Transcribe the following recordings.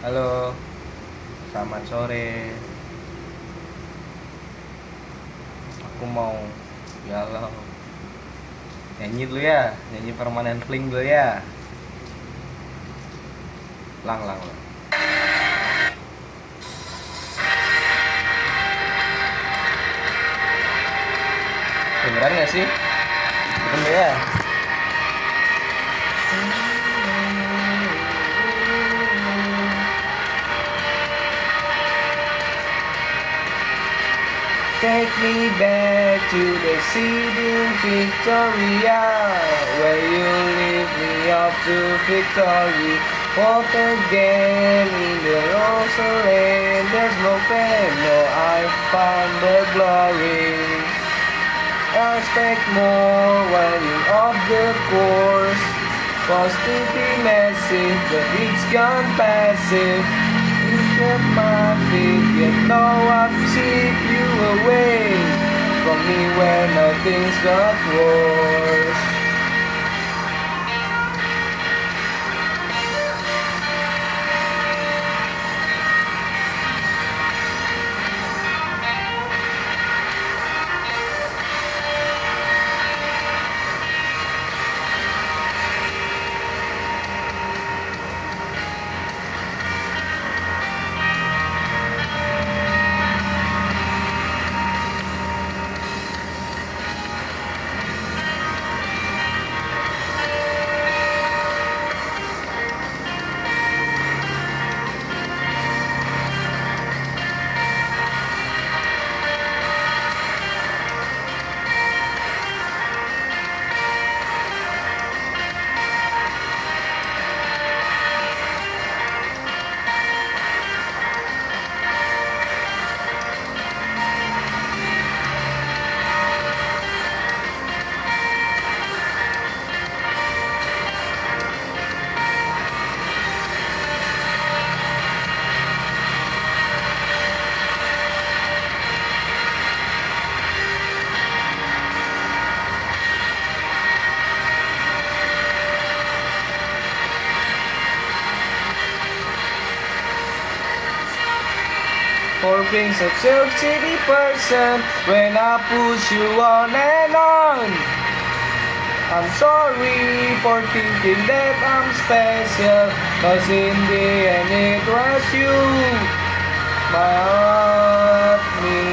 Halo, selamat sore. Aku mau galau. Nyanyi dulu ya, nyanyi permanen fling dulu ya. Lang, lang, lang. Beneran gak sih? Bener ya? Take me back to the city Victoria, where you leave me up to victory. Walk again in the rosal lane. There's no pain, no, I found the glory. Expect more when you're off the course. Cause to be massive, but it's gone passive. Look at my feet, yet no one keep you away from me when all things got worse. For being such a shitty person when I push you on and on. I'm sorry for thinking that I'm special, cause in the end it was you, my heart me.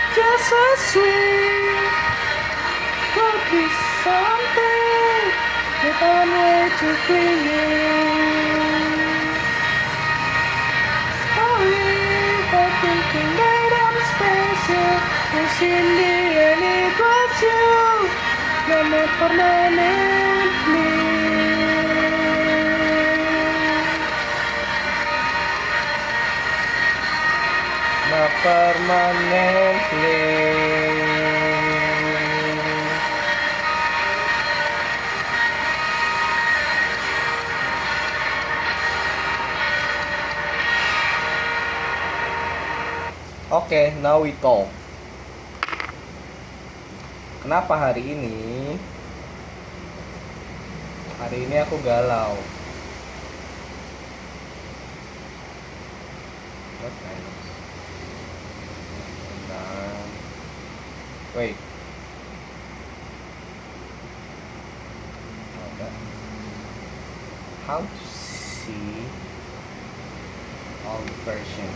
Just so sweet, could be something that I'm way too clinging. Sorry for thinking that I'm special, cause in the end it was you, not permanently. Not permanently. Oke, now we talk. Kenapa hari ini? Hari ini aku galau. What kind of... Wait. How to see all version?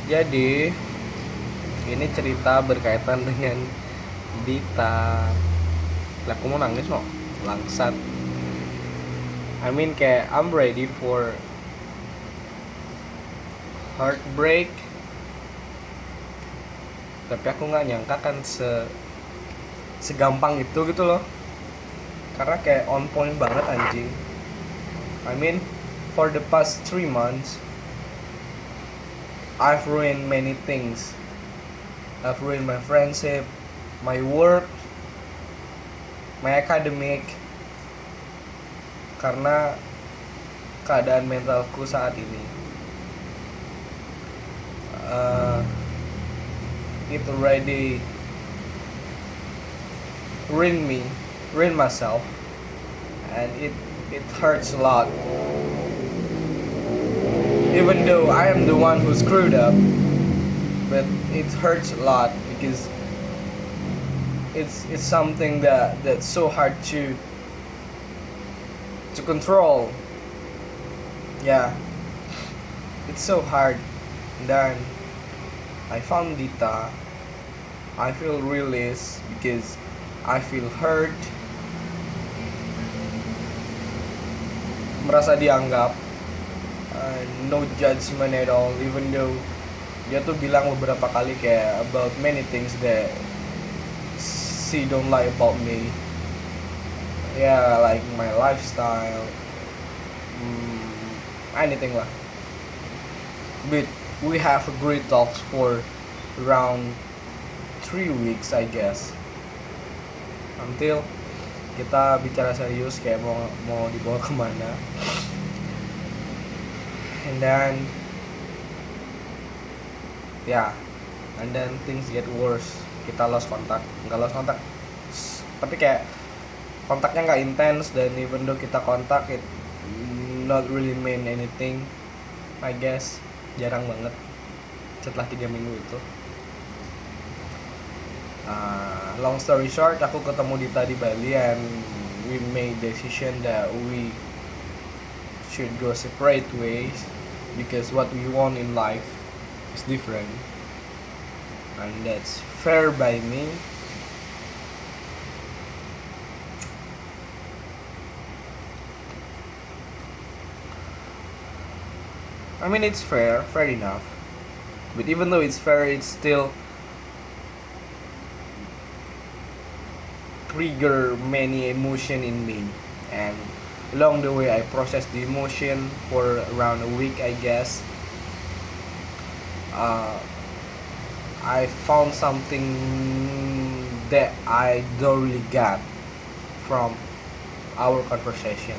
Jadi ini cerita berkaitan dengan Dita. Lah aku mau nangis mau langsat. I mean kayak I'm ready for heartbreak. Tapi aku nggak nyangka kan segampang itu gitu loh. Karena kayak on point banget anjing. I mean for the past 3 months I've ruined many things. I've ruined my friendship, my work, my academic, karena keadaan mentalku saat ini. It already ruined myself, and it hurts a lot. Even though I am the one who screwed up, but it hurts a lot because it's something that's so hard to control. Yeah, it's so hard. And then I found Dita. I feel released because I feel heard, merasa dianggap, no judgment at all. Even though dia tuh bilang beberapa kali kayak about many things that she don't like about me. Yeah, like my lifestyle, anything lah. But we have a great talks for around 3 weeks I guess. Until kita bicara serius kayak mau dibawa kemana. And then and then things get worse. Kita lost kontak, tapi kayak kontaknya nggak intens, dan even though kita kontak it not really mean anything I guess. Jarang banget setelah 3 minggu itu. Long story short, aku ketemu Dita di Bali and we made decision that we should go separate ways because what we want in life is different, and that's fair by me. I mean it's fair enough, but even though it's fair, it's still trigger many emotion in me, and along the way I process the emotion for around a week I guess. I found something that I don't really got from our conversation.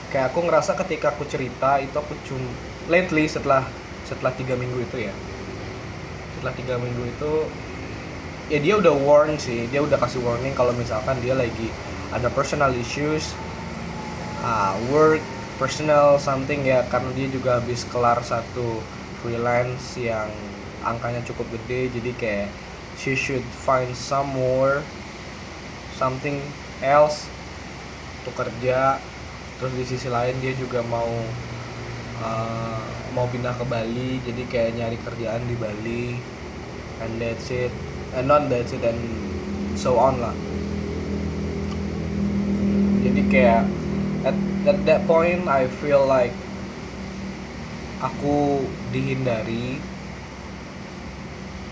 Kayak aku ngerasa ketika aku cerita itu aku lately setelah 3 minggu itu ya. Setelah 3 minggu itu ya dia udah warn sih, dia udah kasih warning kalau misalkan dia lagi ada personal issues, work, personal something ya, karena dia juga habis kelar satu freelance yang angkanya cukup gede, jadi kayak she should find something else untuk kerja. Terus di sisi lain dia juga mau pindah ke Bali, jadi kayak nyari kerjaan di Bali, and that's it. And not that's it, and so on lah. Jadi kayak at that point I feel like aku dihindari.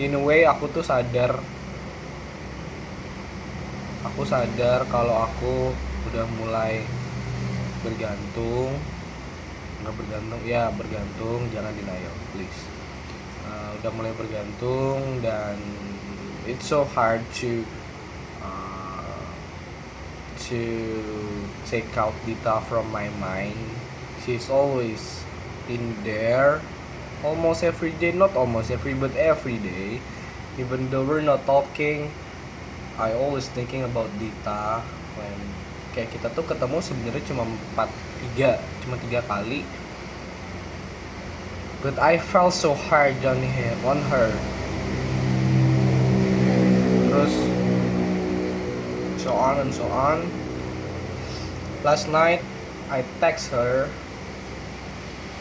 In a way aku tuh sadar kalau aku udah mulai bergantung, jangan denial please. Udah mulai bergantung, dan it's so hard to take out Dita from my mind. She's always in there, almost every day, not almost every, but every day. Even though we're not talking, I always thinking about Dita. When kayak kita tuh ketemu sebenarnya cuma 3 kali, but I felt so hard on her. Terus so on. Last night I text her.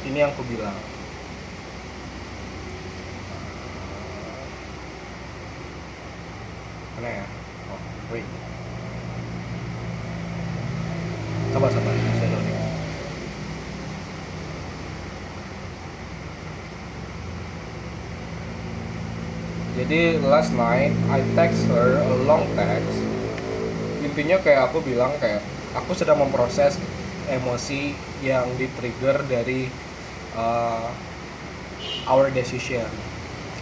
Ini yang aku bilang, mana ya? Oh, wait. Sabar, saya loading. Jadi last night I text her a long text. Intinya kayak aku bilang kayak aku sedang memproses emosi yang di-trigger dari uh, our decision,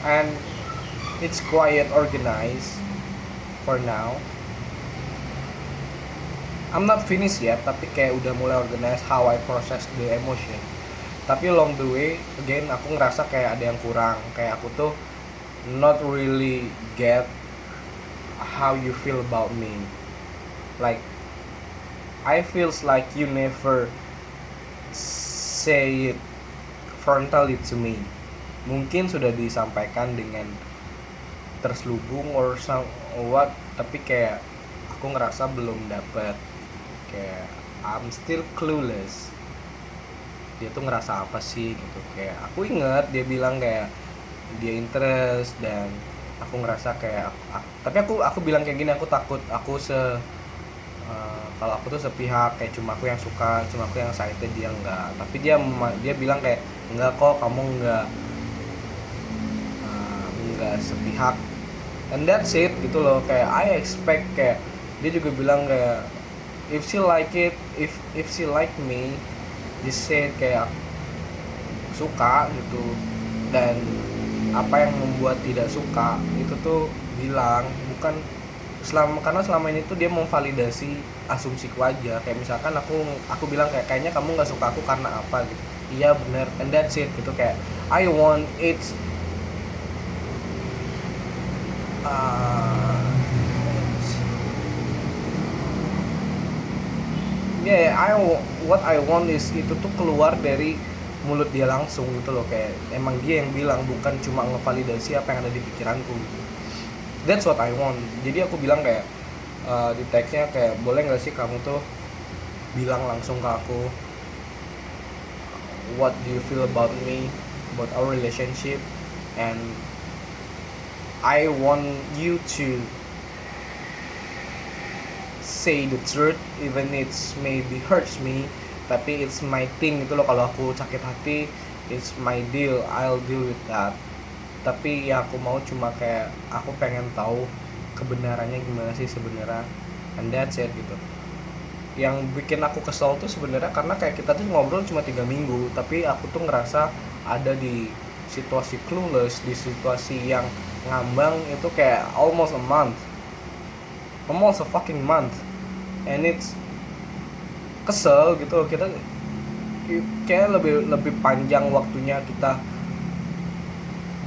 and it's quite organized for now. I'm not finished yet, tapi kayak udah mulai organize how I process the emotion. Tapi along the way, again aku ngerasa kayak ada yang kurang. Kayak aku tuh not really get how you feel about me. Like I feels like you never say it frontally to me. Mungkin sudah disampaikan dengan terselubung or what, tapi kayak aku ngerasa belum dapet. Kayak I'm still clueless. Dia tuh ngerasa apa sih gitu. Kayak aku inget dia bilang kayak dia interest, dan aku ngerasa kayak tapi aku bilang kayak gini, aku takut aku kalau aku tuh sepihak, kayak cuma aku yang suka, cuma aku yang excited, dia enggak. Tapi dia bilang kayak enggak kok, kamu enggak sepihak, and that's it gitu loh. Kayak I expect, kayak dia juga bilang kayak if she like it, if she like me, just say kayak suka gitu. Dan apa yang membuat tidak suka itu tuh bilang, bukan karena selama ini tuh dia memvalidasi asumsiku aja. Kayak misalkan aku bilang kayak kayaknya kamu nggak suka aku karena apa gitu, iya bener, and that's it gitu. Kayak I want it uh, what I want is itu tuh keluar dari mulut dia langsung gitu loh. Kayak emang dia yang bilang, bukan cuma ngevalidasi apa yang ada di pikiranku gitu. That's what I want. Jadi aku bilang kayak di teksnya kayak boleh nggak sih kamu tuh bilang langsung ke aku what do you feel about me, about our relationship, and I want you to say the truth even it's maybe hurts me, tapi it's my thing gitu loh. Kalau aku sakit hati, it's my deal, I'll deal with that. Tapi ya aku mau cuma kayak aku pengen tahu kebenarannya gimana sih sebenarnya, and that's it gitu. Yang bikin aku kesel tuh sebenarnya karena kayak kita tuh ngobrol cuma 3 minggu, tapi aku tuh ngerasa ada di situasi clueless, di situasi yang ngambang itu kayak almost a fucking month, and it's kesel gitu. Kita kayak lebih panjang waktunya kita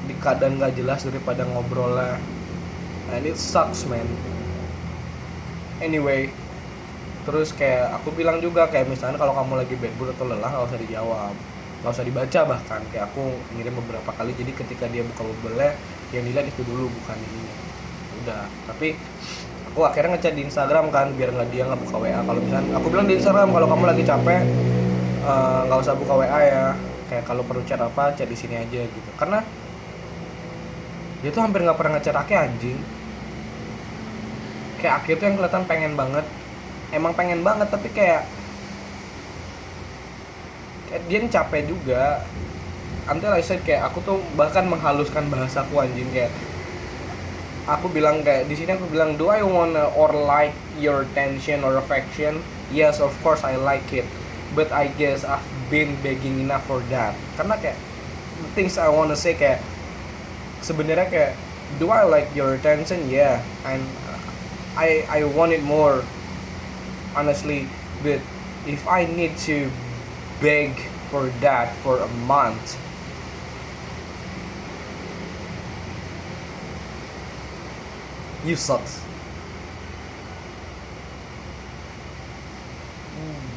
di keadaan gak jelas daripada ngobrolnya, and it sucks man. Anyway, terus kayak aku bilang juga kayak misalnya kalau kamu lagi bad mood atau lelah, nggak usah dijawab, nggak usah dibaca. Bahkan kayak aku ngirim beberapa kali, jadi ketika dia buka bubble yang dilihat itu dulu, bukan ini. Udah. Tapi aku akhirnya ngechat di Instagram kan, biar dia nggak buka WA. Kalau misalnya aku bilang di Instagram, kalau kamu lagi capek nggak usah buka WA ya, kayak kalau perlu chat apa, chat di sini aja gitu. Karena dia tuh hampir nggak pernah ngechat Aki anjing. Kayak Aki tuh yang kelihatan pengen banget, emang pengen banget, tapi kayak dia capek juga. Until I said kayak aku tuh bahkan menghaluskan bahasaku anjing. Kayak aku bilang kayak di sini aku bilang, do I wanna or like your attention or affection? Yes, of course I like it, but I guess I've been begging enough for that. Karena kayak the things I wanna say kayak sebenarnya kayak, do I like your attention? Yeah, and I want it more honestly, but if I need to beg for that for a month, you sucks.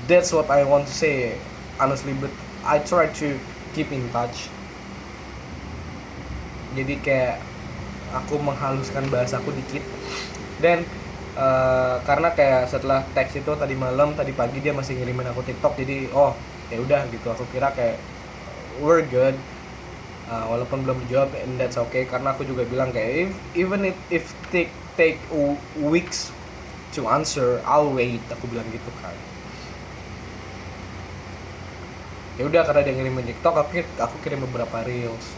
That's what I want to say honestly, but I try to keep in touch. Jadi kayak aku menghaluskan bahasaku dikit. Dan karena kayak setelah teks itu tadi pagi dia masih ngirimin aku TikTok, jadi ya udah gitu, aku kira kayak we're good, walaupun belum dijawab, and that's okay. Karena aku juga bilang kayak even if take weeks to answer, I'll wait, aku bilang gitu kan. Ya udah, karena dia ngirimin TikTok, aku kirim beberapa reels.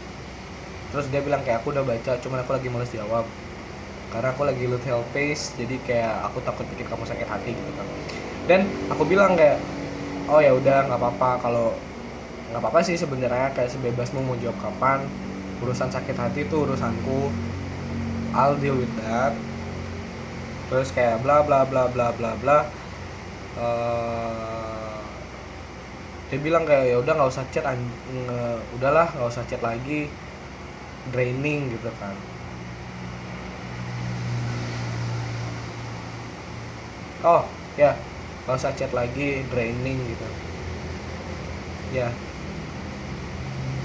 Terus dia bilang kayak aku udah baca, cuman aku lagi males jawab karena aku lagi load help page, jadi kayak aku takut bikin kamu sakit hati gitu kan. Dan aku bilang kayak, oh ya udah, nggak apa-apa, kalau nggak apa-apa sih sebenarnya, kayak sebebasmu mau jawab kapan, urusan sakit hati itu urusanku, I'll deal with that. Terus kayak bla bla bla bla bla bla. Dia bilang kayak ya udah nggak usah chat, udahlah nggak usah chat lagi, draining gitu kan. Oh ya, nggak usah chat lagi, draining gitu ya.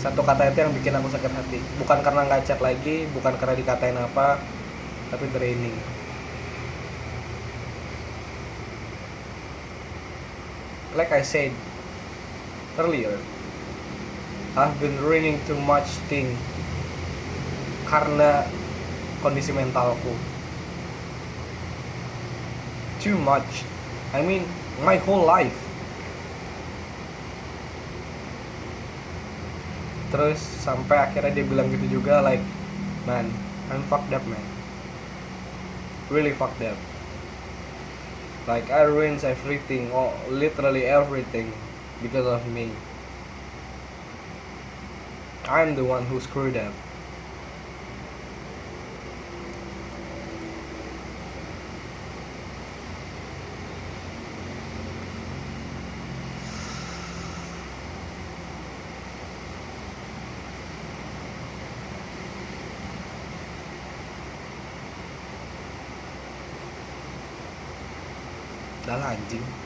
Satu kata itu yang bikin aku sakit hati, bukan karena nggak chat lagi, bukan karena dikatain apa, tapi draining. Like I said earlier, I've been reading too much thing karena kondisi mentalku. Too much, I mean my whole life. Terus sampai akhirnya dia bilang gitu juga, like, man, I'm fucked up, man, really fucked up. Like I ruins everything, oh literally everything, because of me. I'm the one who screwed up. Dah lah anjing.